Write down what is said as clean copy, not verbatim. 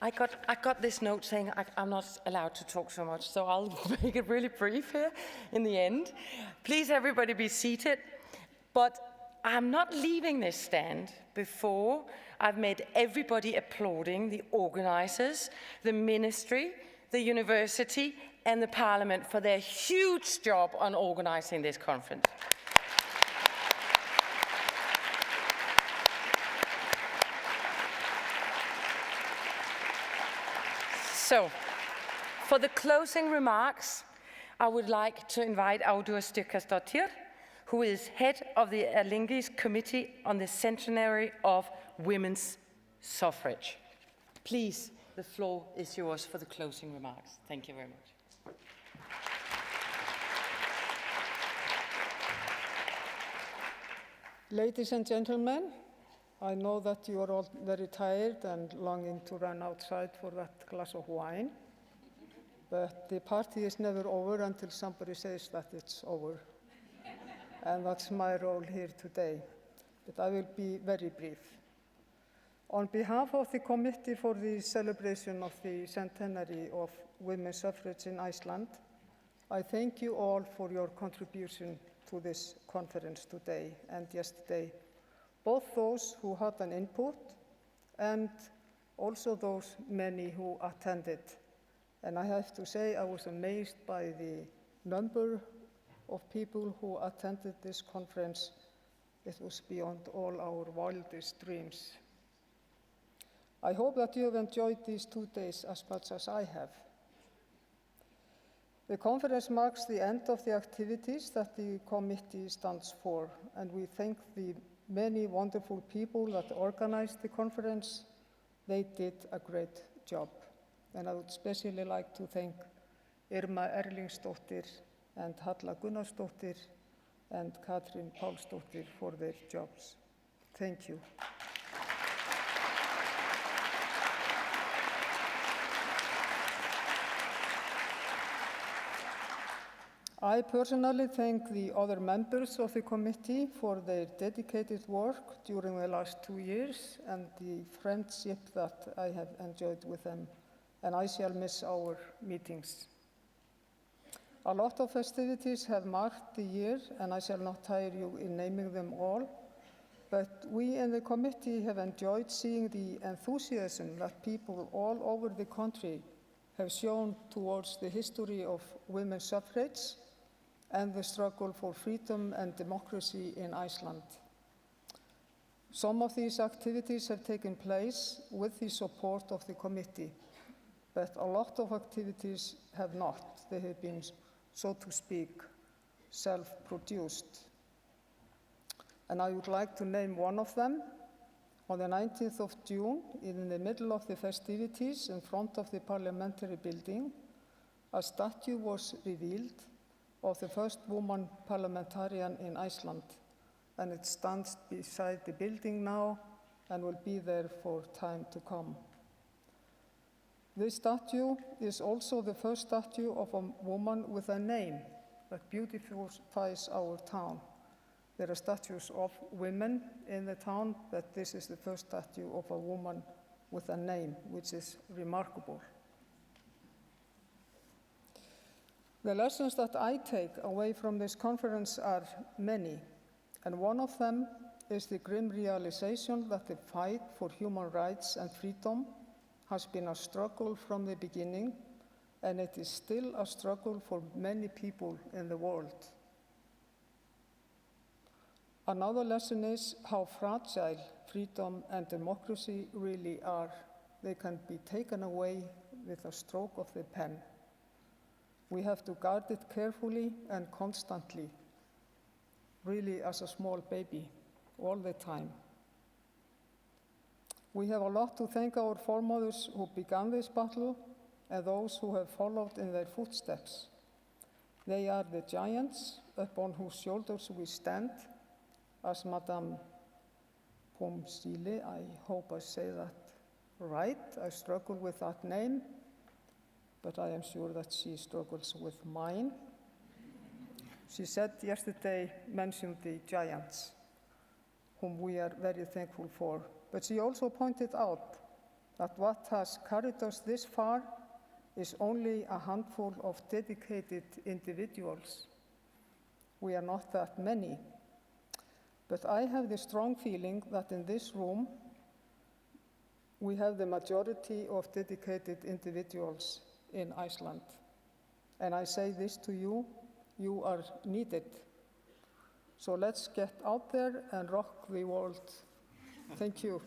I got this note saying I'm not allowed to talk so much, so I'll make it really brief here in the end. Please, everybody, be seated. But I'm not leaving this stand before I've made everybody applauding the organizers, the ministry, the university, and the parliament for their huge job on organizing this conference. So, for the closing remarks, I would like to invite Audur Styrkasdottir, who is head of the Alingis Committee on the Centenary of Women's Suffrage. Please, the floor is yours for the closing remarks. Thank you very much. Ladies and gentlemen, I know that you are all very tired and longing to run outside for that glass of wine, but the party is never over until somebody says that it's over. And that's my role here today, but I will be very brief. On behalf of the Committee for the Celebration of the Centenary of Women's Suffrage in Iceland, I thank you all for your contribution to this conference today and yesterday, both those who had an input and also those many who attended. And I have to say I was amazed by the number of people who attended this conference. It was beyond all our wildest dreams. I hope that you have enjoyed these 2 days as much as I have. The conference marks the end of the activities that the committee stands for, and we thank the many wonderful people that organized the conference. They did a great job. And I would especially like to thank Irma Erlingsdóttir and Halla Gunnarsdóttir and Katrín Pálsdóttir for their jobs. Thank you. I personally thank the other members of the committee for their dedicated work during the last 2 years and the friendship that I have enjoyed with them, and I shall miss our meetings. A lot of festivities have marked the year, and I shall not tire you in naming them all, but we in the committee have enjoyed seeing the enthusiasm that people all over the country have shown towards the history of women's suffrage and the struggle for freedom and democracy in Iceland. Some of these activities have taken place with the support of the committee, but a lot of activities have not. They have been, so to speak, self-produced. And I would like to name one of them. On the 19th of June, in the middle of the festivities in front of the parliamentary building, a statue was revealed of the first woman parliamentarian in Iceland, and it stands beside the building now and will be there for time to come. This statue is also the first statue of a woman with a name that beautifies our town. There are statues of women in the town, but this is the first statue of a woman with a name, which is remarkable. The lessons that I take away from this conference are many, and one of them is the grim realization that the fight for human rights and freedom has been a struggle from the beginning, and it is still a struggle for many people in the world. Another lesson is how fragile freedom and democracy really are. They can be taken away with a stroke of the pen. We have to guard it carefully and constantly, really as a small baby, all the time. We have a lot to thank our foremothers who began this battle and those who have followed in their footsteps. They are the giants upon whose shoulders we stand, as Madame Pomsile, I hope I say that right. I struggle with that name, but I am sure that she struggles with mine. She said yesterday, mentioned the giants, whom we are very thankful for. But she also pointed out that what has carried us this far is only a handful of dedicated individuals. We are not that many. But I have the strong feeling that in this room, we have the majority of dedicated individuals in Iceland. And I say this to you, you are needed. So let's get out there and rock the world. Thank you.